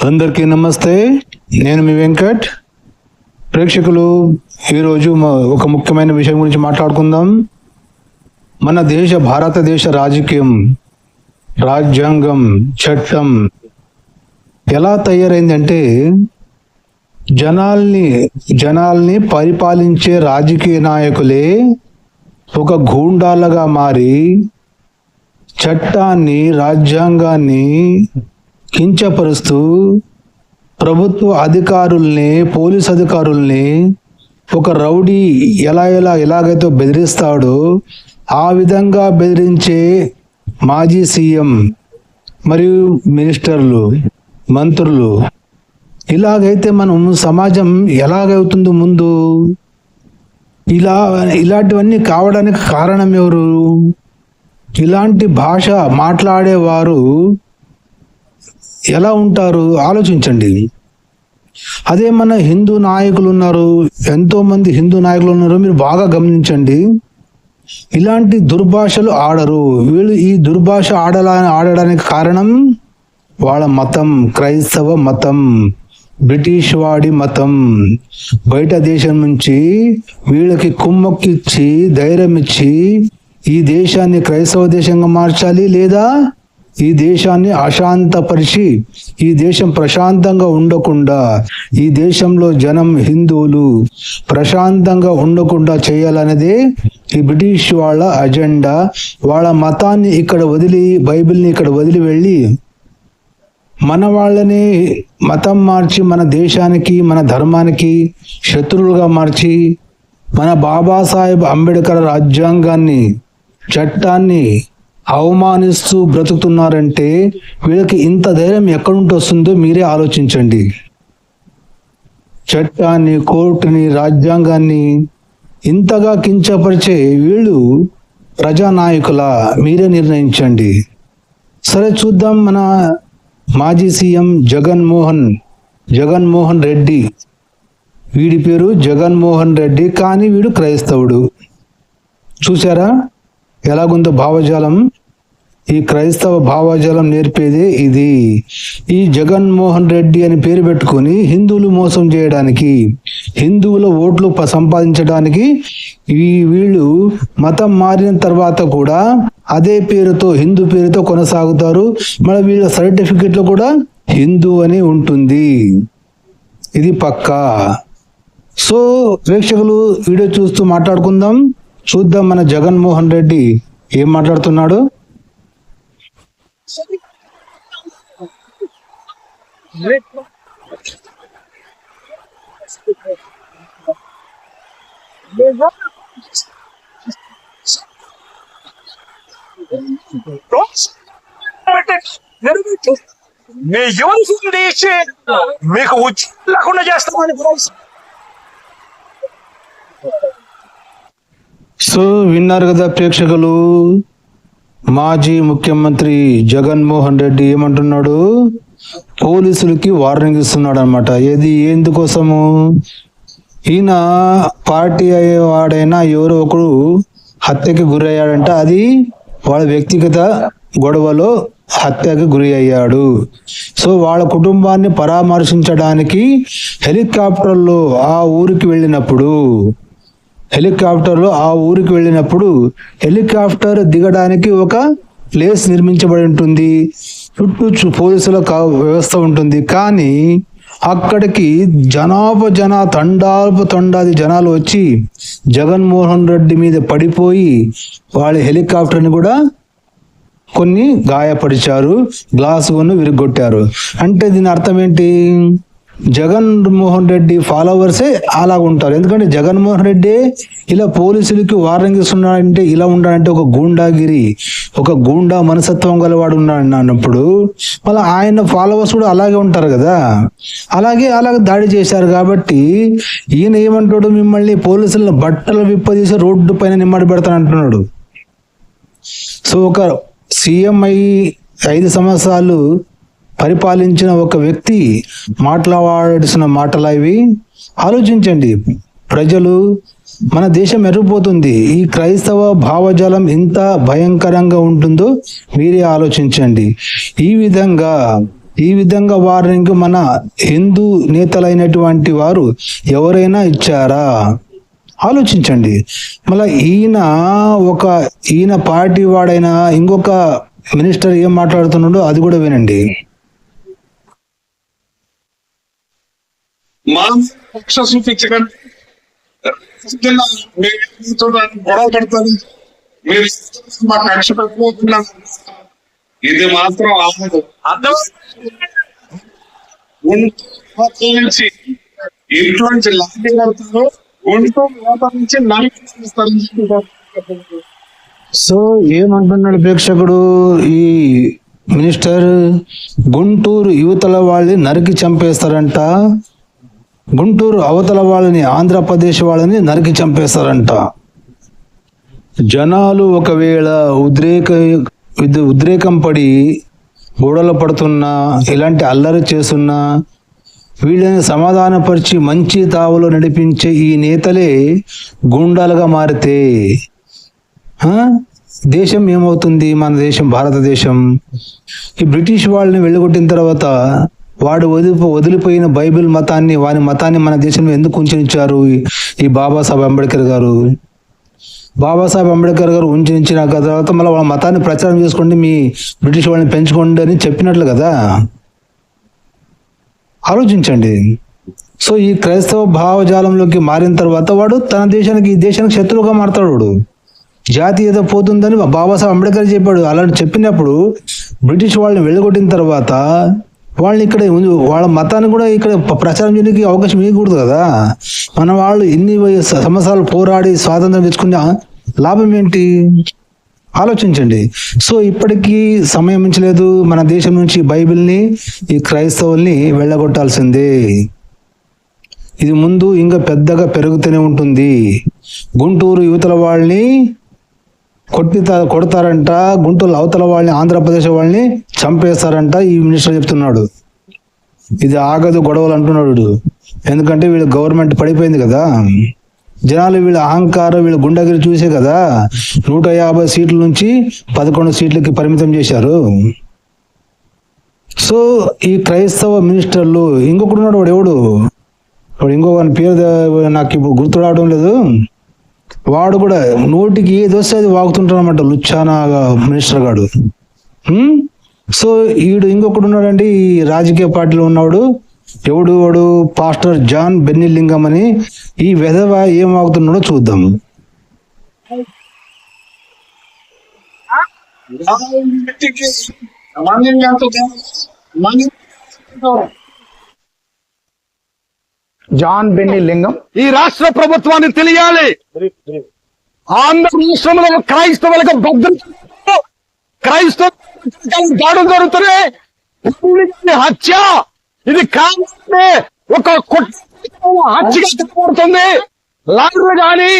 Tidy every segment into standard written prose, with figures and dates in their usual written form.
అందరికీ నమస్తే. నేను మీ వెంకట్. ప్రేక్షకులు, ఈరోజు ఒక ముఖ్యమైన విషయం గురించి మాట్లాడుకుందాం. మన భారతదేశ రాజకీయం, రాజ్యాంగం, చట్టం ఎలా తయారైందంటే జనాల్ని పరిపాలించే రాజకీయ నాయకులే ఒక గూండాలుగా మారి చట్టాన్ని, రాజ్యాంగాన్ని కించపరుస్తూ ప్రభుత్వ అధికారుల్ని, పోలీస్ అధికారుల్ని ఒక రౌడీ ఎలాగైతే బెదిరిస్తాడో ఆ విధంగా బెదిరించే మాజీ సీఎం మరియు మినిస్టర్లు, మంత్రులు, ఇలాగైతే మనం సమాజం ఎలాగవుతుందో ముందు ఇలాంటివన్నీ కావడానికి కారణం ఎవరు? ఇలాంటి భాష మాట్లాడేవారు ఎలా ఉంటారు ఆలోచించండి. అదే మన హిందూ నాయకులు ఉన్నారు, ఎంతో మంది హిందూ నాయకులు ఉన్నారు, మీరు బాగా గమనించండి. ఇలాంటి దుర్భాషలు ఆడరు. వీళ్ళు ఈ దుర్భాష ఆడడానికి కారణం వాళ్ళ మతం, క్రైస్తవ మతం, బ్రిటిష్ వాడి మతం. బయట దేశం నుంచి వీళ్ళకి కుమ్మక్కిచ్చి, ధైర్యం ఇచ్చి ఈ దేశాన్ని క్రైస్తవ దేశంగా మార్చాలి, లేదా ఈ దేశాన్ని అశాంతపరిచి ఈ దేశం ప్రశాంతంగా ఉండకుండా, ఈ దేశంలో జనం, హిందువులు ప్రశాంతంగా ఉండకుండా చేయాలనేదే ఈ బ్రిటిష్ వాళ్ళ అజెండా. వాళ్ళ మతాన్ని ఇక్కడ వదిలి, బైబిల్ని ఇక్కడ వదిలి వెళ్ళి మన వాళ్ళని మతం మార్చి మన దేశానికి, మన ధర్మానికి శత్రువులుగా మార్చి మన బాబాసాహెబ్ అంబేద్కర్ రాజ్యాంగాన్ని, చట్టాన్ని అవమానిస్తూ బ్రతుకుతున్నారంటే వీళ్ళకి ఇంత ధైర్యం ఎక్కడుంటి వస్తుందో మీరే ఆలోచించండి. చట్టాన్ని, కోర్టుని, రాజ్యాంగాన్ని ఇంతగా కించపరిచే వీళ్ళు ప్రజానాయకులా? మీరే నిర్ణయించండి. సరే, చూద్దాం. మన మాజీ సీఎం జగన్మోహన్ రెడ్డి, వీడి పేరు జగన్మోహన్ రెడ్డి, కానీ వీడు క్రైస్తవుడు. చూసారా ఎలాగుందో భావజాలం? ఈ క్రైస్తవ భావజాలం నేర్పేదే ఇది. ఈ జగన్మోహన్ రెడ్డి అని పేరు పెట్టుకొని హిందువులు మోసం చేయడానికి, హిందువుల ఓట్లు సంపాదించడానికి వీళ్ళు మతం మారిన తర్వాత కూడా అదే పేరుతో, హిందూ పేరుతో కొనసాగుతారు. మన వీళ్ళ సర్టిఫికెట్ లో కూడా హిందూ అని ఉంటుంది. ఇది పక్కా. సో ప్రేక్షకులు, వీడియో చూస్తూ మాట్లాడుకుందాం. చూద్దాం మన జగన్మోహన్ రెడ్డి ఏం మాట్లాడుతున్నాడు. మీ యువత తీసి మీకు ఉద్యోగం లేకుండా చేస్తామని. సో విన్నారు కదా ప్రేక్షకులు, మాజీ ముఖ్యమంత్రి జగన్మోహన్ రెడ్డి ఏమంటున్నాడు? పోలీసులకి వార్నింగ్ ఇస్తున్నాడు అనమాట. ఎందుకోసము? ఈయన పార్టీ అయ్యేవాడైనా ఎవరో ఒకడు హత్యకి గురి అయ్యాడంట. అది వాళ్ళ వ్యక్తిగత గొడవలో హత్యకి గురి అయ్యాడు. సో వాళ్ళ కుటుంబాన్ని పరామర్శించడానికి హెలికాప్టర్లో ఆ ఊరికి వెళ్ళినప్పుడు హెలికాప్టర్ దిగడానికి ఒక ప్లేస్ నిర్మించబడి ఉంటుంది, చుట్టూ పోలీసుల వ్యవస్థ ఉంటుంది. కానీ అక్కడికి తండాది జనాలు వచ్చి జగన్మోహన్ రెడ్డి మీద పడిపోయి వాళ్ళ హెలికాప్టర్ని కూడా కొన్ని గాయపరిచారు, గ్లాసును విరగొట్టారు. అంటే దీని అర్థం ఏంటి? జగన్మోహన్ రెడ్డి ఫాలోవర్సే అలా ఉంటారు. ఎందుకంటే జగన్మోహన్ రెడ్డి ఇలా పోలీసులకి వార్నింగ్ ఇస్తున్నాడంటే, ఇలా ఉండాలంటే ఒక గూండా మనసత్వం గలవాడు అన్నప్పుడు మళ్ళీ ఆయన ఫాలోవర్స్ కూడా అలాగే ఉంటారు కదా. అలాగే దాడి చేశారు. కాబట్టి ఈయన ఏమంటాడు? మిమ్మల్ని పోలీసులను బట్టలు విప్పదీసి రోడ్డు పైన నిమ్మడి పెడతాను అంటున్నాడు. సో ఒక సీఎం అయి 5 సంవత్సరాలు పరిపాలించిన ఒక వ్యక్తి మాట్లాడాల్సిన మాటలు ఇవి. ఆలోచించండి ప్రజలు, మన దేశం ఎర్రిపోతుంది. ఈ క్రైస్తవ భావజాలం ఎంత భయంకరంగా ఉంటుందో మీరే ఆలోచించండి. ఈ విధంగా ఈ విధంగా వార్నింగ్ మన హిందూ నేతలైనటువంటి వారు ఎవరైనా ఇచ్చారా? ఆలోచించండి. మళ్ళీ ఈయన పార్టీ వాడైనా ఇంకొక మినిస్టర్ ఏం మాట్లాడుతున్నాడో అది కూడా వినండి. మా పక్ష చూపించకండి, గొడవ పడతారు, మీరు మా కక్ష పెట్టబోతున్నాం, ఇది మాత్రం ఆగదు. నుంచి ఇంట్లో నుంచి లాంటి పడతారు, ఒంట్లో నుంచి నలుగురు. సో ఏమంటున్నాడు ప్రేక్షకుడు? ఈ మినిస్టర్ గుంటూరు యువతల వాళ్ళని నరికి చంపేస్తారంట, గుంటూరు అవతల వాళ్ళని ఆంధ్రప్రదేశ్ వాళ్ళని నరికి చంపేస్తారంట. జనాలు ఒకవేళ ఉద్రేకం పడి గొడవలు పడుతున్నా, ఇలాంటి అల్లరి చేస్తున్నా, వీళ్ళని సమాధానపరిచి మంచి తావులో నడిపించే ఈ నేతలే గుండాలుగా మారితే దేశం ఏమవుతుంది? మన దేశం, భారతదేశం. ఈ బ్రిటిష్ వాళ్ళని వెళ్ళగొట్టిన తర్వాత వాడు వదిలిపోయిన బైబిల్ మతాన్ని, వాని మతాన్ని మన దేశంలో ఎందుకు ఉంచనిచ్చారు? ఈ బాబాసాహెబ్ అంబేద్కర్ గారు ఉంచిన తర్వాత మళ్ళీ వాళ్ళ మతాన్ని ప్రచారం చేసుకోండి, మీ బ్రిటిష్ వాళ్ళని పెంచుకోండి అని చెప్పినట్లు కదా. ఆలోచించండి. సో ఈ క్రైస్తవ భావజాలంలోకి మారిన తర్వాత వాడు ఈ దేశానికి శత్రువుగా మారతాడు. వాడు జాతీయత పోతుందని బాబాసాహెబ్ అంబేద్కర్ చెప్పాడు. అలాంటి చెప్పినప్పుడు బ్రిటిష్ వాళ్ళని వెళ్ళగొట్టిన తర్వాత వాళ్ళని ఇక్కడ వాళ్ళ మతాన్ని కూడా ఇక్కడ ప్రచారం చేయడానికి అవకాశం ఇవ్వకూడదు కదా. మన వాళ్ళు ఇన్ని సంవత్సరాలు పోరాడి స్వాతంత్రం తెచ్చుకునే లాభం ఏంటి? ఆలోచించండి. సో ఇప్పటికీ సమయం మించలేదు, మన దేశం నుంచి బైబిల్ని, ఈ క్రైస్తవుల్ని వెళ్ళగొట్టాల్సిందే. ఇది ముందు ఇంకా పెద్దగా పెరుగుతూనే ఉంటుంది. గుంటూరు యువతల వాళ్ళని కొడతారంట, గుంటూరు అవతల వాళ్ళని, ఆంధ్రప్రదేశ్ వాళ్ళని చంపేస్తారంట ఈ మినిస్టర్ చెప్తున్నాడు. ఇది ఆగదు గొడవలు అంటున్నాడు. ఎందుకంటే వీళ్ళ గవర్నమెంట్ పడిపోయింది కదా. జనాలు వీళ్ళ అహంకారం, వీళ్ళ గుండగిరి చూసే కదా 150 సీట్ల నుంచి 11 సీట్లకి పరిమితం చేశారు. సో ఈ క్రైస్తవ మినిస్టర్లు, ఇంకొకడు ఉన్నాడు, వాడు ఇంకొక పేరు నాకు ఇప్పుడు గుర్తు రావడం లేదు. వాడు కూడా నోటికి ఏది వస్తే అది వాగుతుంటాడు అన్నమాట, లుచ్చానా మినిస్టర్ గాడు. సో ఈడు ఇంకొకడు ఉన్నాడండి, ఈ రాజకీయ పార్టీలో ఉన్నాడు. వాడు పాస్టర్ జాన్ బెన్నిలింగం అని. ఈ వెధవ ఏం వాగుతున్నాడో చూద్దాం. జాన్ బెన్నిలింగం, ఈ రాష్ట్ర ప్రభుత్వానికి తెలియాలి, ఆంధ్ర రాష్ట్రంలో క్రైస్తవులకు భద్రత, క్రైస్తవ దాడులు జరుగుతున్నాయి, హత్య, ఇది కావాలంటే ఒక హత్యగా కనబడుతుంది. లాయర్లు కానీ,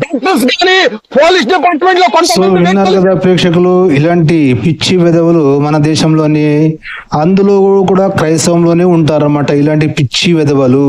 డాక్టర్స్ కానీ, పోలీస్ డిపార్ట్మెంట్ లో సో విన్నారు కదా ప్రేక్షకులు, ఇలాంటి పిచ్చి వెధవులు మన దేశంలోని, అందులో కూడా క్రైస్తవంలోనే ఉంటారన్నమాట. ఇలాంటి పిచ్చి వెధవలు,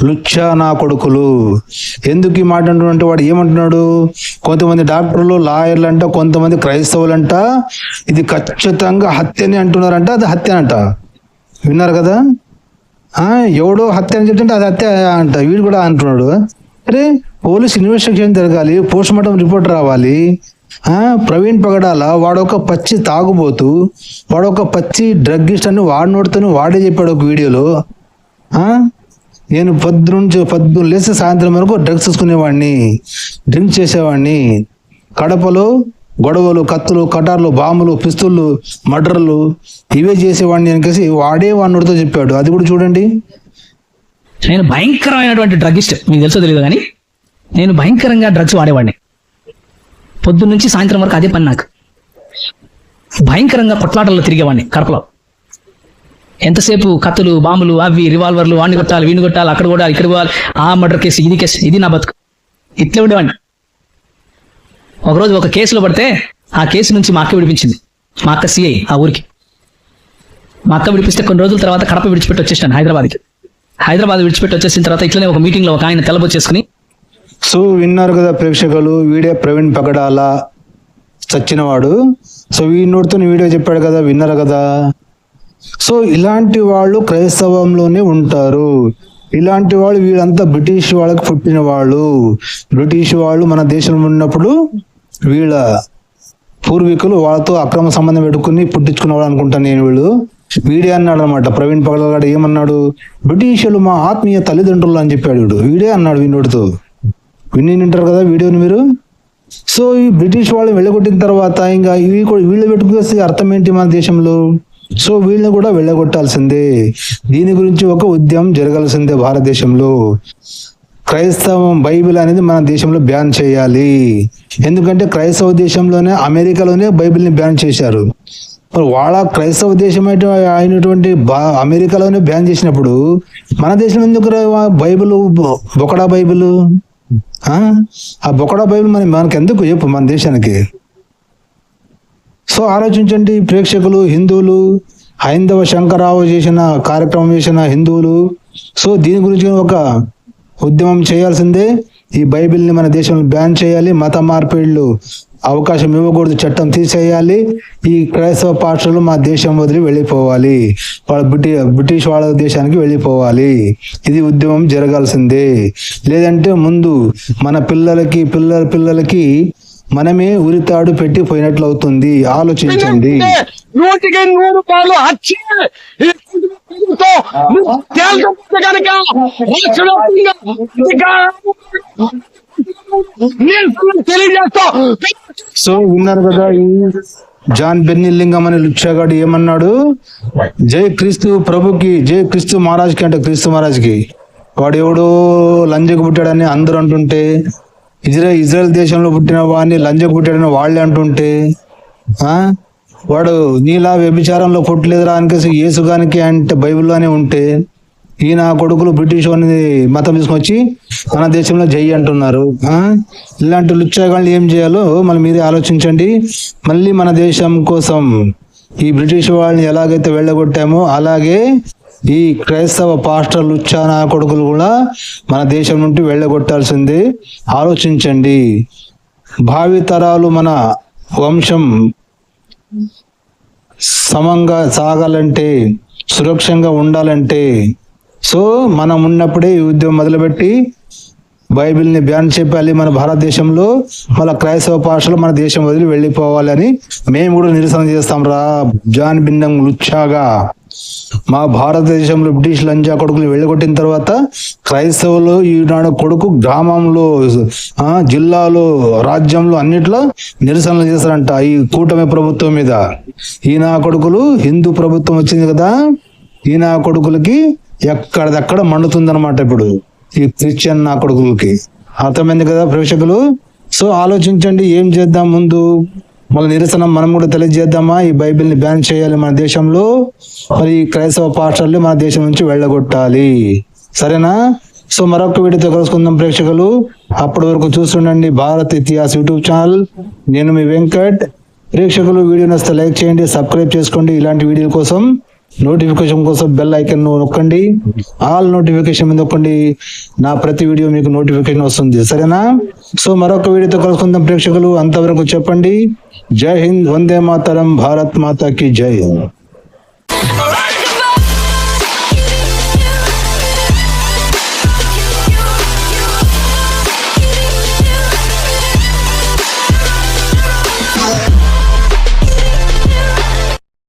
లుచ్చా నా కొడుకులు. ఎందుకు ఈ మాట అంటున్నాడు? వాడు ఏమంటున్నాడు? కొంతమంది డాక్టర్లు, లాయర్లు అంట, కొంతమంది క్రైస్తవులంట ఇది ఖచ్చితంగా హత్యని అంటున్నారంట. అది హత్య అంట. విన్నారు కదా? ఎవడో హత్య అని చెప్తుంటే అది హత్య అంట. వీడు కూడా అంటున్నాడు. అరే పోలీస్ ఇన్వెస్టిగేషన్ జరగాలి, పోస్ట్ మార్టం రిపోర్ట్ రావాలి. ప్రవీణ్ పగడాల వాడొక పచ్చి తాగుబోతు, వాడొక పచ్చి డ్రగ్గిస్ట్ అని వాడి నోడుతూనే వాడే చెప్పాడు ఒక వీడియోలో. నేను పొద్దున్న లేసి సాయంత్రం వరకు డ్రగ్స్ తీసుకునేవాడిని, డ్రింక్ చేసేవాడిని, కడపలో గొడవలు, కత్తులు, కటార్లు, బాంబులు, పిస్తుళ్ళు, మర్డర్లు ఇవే చేసేవాడిని అనేసి వాడే వాడితో చెప్పాడు. అది కూడా చూడండి. నేను భయంకరమైనటువంటి డ్రగ్గిస్ట్, మీకు తెలుసో తెలియదు కానీ నేను భయంకరంగా డ్రగ్స్ వాడేవాడిని. పొద్దున్న నుంచి సాయంత్రం వరకు అదే పని నాకు. భయంకరంగా కొట్లాటల్లో తిరిగేవాడిని కడపలో. ఎంతసేపు కత్తులు, బాంబులు, అవి రివాల్వర్లు, వాడిని కొట్టాలి, వీడిని కొట్టాలి, అక్కడ కూడా ఇక్కడ పోవాలి, ఆ మర్డర్ కేసు, ఇది కేసు, ఇది నా బతుకు. ఇట్లే ఉండేవాడిని. ఒకరోజు ఒక కేసులో పడితే ఆ కేసు నుంచి మా అక్క విడిపించింది. మా అక్క సిఐ ఆ ఊరికి. మా అక్క విడిపిస్తే కొన్ని రోజుల తర్వాత కడప విడిచిపెట్టి వచ్చేసాను హైదరాబాద్కి. హైదరాబాద్ విడిచిపెట్టి వచ్చేసిన తర్వాత ఇట్లనే ఒక మీటింగ్లో ఒక ఆయన తెల్లబొచ్చేసుకుని. సో విన్నారు కదా ప్రేక్షకులు, వీడియో ప్రవీణ్ పగడాల చచ్చినవాడు. సో వీడినోడితో వీడియో చెప్పాడు కదా, విన్నారు కదా. సో ఇలాంటి వాళ్ళు క్రైస్తవంలోనే ఉంటారు. ఇలాంటి వాళ్ళు వీళ్ళంతా బ్రిటిష్ వాళ్ళకి పుట్టిన వాళ్ళు. బ్రిటిష్ వాళ్ళు మన దేశంలో ఉన్నప్పుడు వీళ్ళ పూర్వీకులు వాళ్ళతో అక్రమ సంబంధం పెట్టుకుని పుట్టించుకున్న వాళ్ళు అనుకుంటాను నేను. వీడే అన్నాడు అనమాట, ప్రవీణ్ పగలగాడు ఏమన్నాడు, బ్రిటిషులు మా ఆత్మీయ తల్లిదండ్రులు అని చెప్పాడు. వీడే అన్నాడు వీడితో. వింటారు కదా వీడియోని మీరు. సో ఈ బ్రిటిష్ వాళ్ళు వెళ్ళగొట్టిన తర్వాత ఇంకా ఇవి కూడా వీళ్ళు పెట్టుకొస్తే అర్థం ఏంటి మన దేశంలో? సో వీళ్ళని కూడా వెళ్ళగొట్టాల్సిందే. దీని గురించి ఒక ఉద్యమం జరగాల్సిందే భారతదేశంలో. క్రైస్తవం బైబిల్ అనేది మన దేశంలో బ్యాన్ చేయాలి. ఎందుకంటే క్రైస్తవ దేశంలోనే, అమెరికాలోనే బైబిల్ని బ్యాన్ చేశారు. మరి వాళ్ళ క్రైస్తవ దేశం అయినటువంటి అమెరికాలోనే బ్యాన్ చేసినప్పుడు మన దేశం ఎందుకు బైబిల్ బొకడా బైబిల్? ఆ బొకడా బైబిల్ మనకి ఎందుకు చెప్పు మన దేశానికి? సో ఆలోచించండి ప్రేక్షకులు, హిందువులు, హైందవ శంకరావు చేసిన కార్యక్రమం చేసిన హిందువులు. సో దీని గురించి ఒక ఉద్యమం చేయాల్సిందే. ఈ బైబిల్ని మన దేశంలో బ్యాన్ చేయాలి. మత మార్పిడులు అవకాశం ఇవ్వకూడదు, చట్టం తీసేయాలి. ఈ క్రైస్తవ పాస్టర్లు మా దేశం వదిలి వెళ్ళిపోవాలి, వాళ్ళ బ్రిటిష్ వాళ్ళ దేశానికి వెళ్ళిపోవాలి. ఇది ఉద్యమం జరగాల్సిందే. లేదంటే ముందు మన పిల్లలకి మనమే ఉరితాడు పెట్టి పోయినట్లు అవుతుంది. ఆలోచించండి. 100 హత్య సో విన్నారు కదా, ఈ జాన్ బెన్నిలింగం అనే లుచ్చాగాడు ఏమన్నాడు, జై క్రీస్తు ప్రభుకి, జై క్రీస్తు మహారాజ్కి అంటే క్రీస్తు మహారాజ్కి. వాడు ఎవడో లంజకు పుట్టాడని అందరూ అంటుంటే, ఇజ్రాయెల్ దేశంలో పుట్టిన వాడిని లంజకు పుట్టాడని వాళ్ళే అంటుంటే, వాడు నీలా వ్యభిచారంలో పుట్టలేదురా అనికేసి యేసుగానికి అంటే బైబిల్లోనే ఉంటే, ఈయన కొడుకులు బ్రిటిష్ వాడిని మతం తీసుకొచ్చి మన దేశంలో జై అంటున్నారు. ఇలాంటి లుచ్చాగాళ్ళు ఏం చేయాలో మళ్ళీ మీరే ఆలోచించండి. మళ్ళీ మన దేశం కోసం ఈ బ్రిటిష్ వాళ్ళని ఎలాగైతే వెళ్ళగొట్టామో అలాగే ఈ క్రైస్తవ పాస్టర్ లుచ్చానా కొడుకులు కూడా మన దేశం నుండి వెళ్ళగొట్టాల్సిందే. ఆలోచించండి. భావితరాలు మన వంశం సమంగా సాగాలంటే, సురక్షంగా ఉండాలంటే, సో మనం ఉన్నప్పుడే ఈ ఉద్యమం మొదలుపెట్టి బైబిల్ని బ్యాన్ చెప్పాలి మన భారతదేశంలో. మన క్రైస్తవ పాస్టర్లు మన దేశం వదిలి వెళ్ళిపోవాలని మేము కూడా నిరసన చేస్తాం రా జాన్ బిన్నం లుచ్చాగా. మా భారతదేశంలో బ్రిటిష్ లంజా కొడుకులు వెళ్ళగొట్టిన తర్వాత క్రైస్తవులు ఈనాడు కొడుకు గ్రామంలో, జిల్లాలో, రాజ్యంలో అన్నిట్లో నిరసనలు చేస్తారంట ఈ కూటమి ప్రభుత్వం మీద. ఈయన కొడుకులు, హిందూ ప్రభుత్వం వచ్చింది కదా, ఈయన కొడుకులకి ఎక్కడదక్కడ మండుతుందన్నమాట ఇప్పుడు ఈ క్రిస్టియన్ నా కొడుకులకి. అర్థమైంది కదా ప్రేక్షకులు? సో ఆలోచించండి, ఏం చేద్దాం ముందు. మళ్ళీ నిరసన మనం కూడా తెలియజేద్దామా? ఈ బైబిల్ని బ్యాన్ చేయాలి మన దేశంలో, మరి క్రైస్తవ పాస్టర్లు మన దేశం నుంచి వెళ్ళగొట్టాలి. సరేనా? సో మరొక వీడియోతో కలుసుకుందాం ప్రేక్షకులు. అప్పటి వరకు చూస్తుండండి భారత్ ఇతిహాస్ యూట్యూబ్ ఛానల్. నేను మీ వెంకట్. ప్రేక్షకులు వీడియో నచ్చితే లైక్ చేయండి, సబ్స్క్రైబ్ చేసుకోండి. ఇలాంటి వీడియోల కోసం, నోటిఫికేషన్ కోసం బెల్ ఐకన్ నొక్కండి. ఆల్ నోటిఫికేషన్ మీద నొక్కండి. నా ప్రతి వీడియో మీకు నోటిఫికేషన్ వస్తుంది. సరేనా? సో మరొక వీడియోతో కలుసుకుందాం ప్రేక్షకులు. అంతవరకు చెప్పండి జై హింద్, వందే మాతరం, భారత్ మాతాకి జై.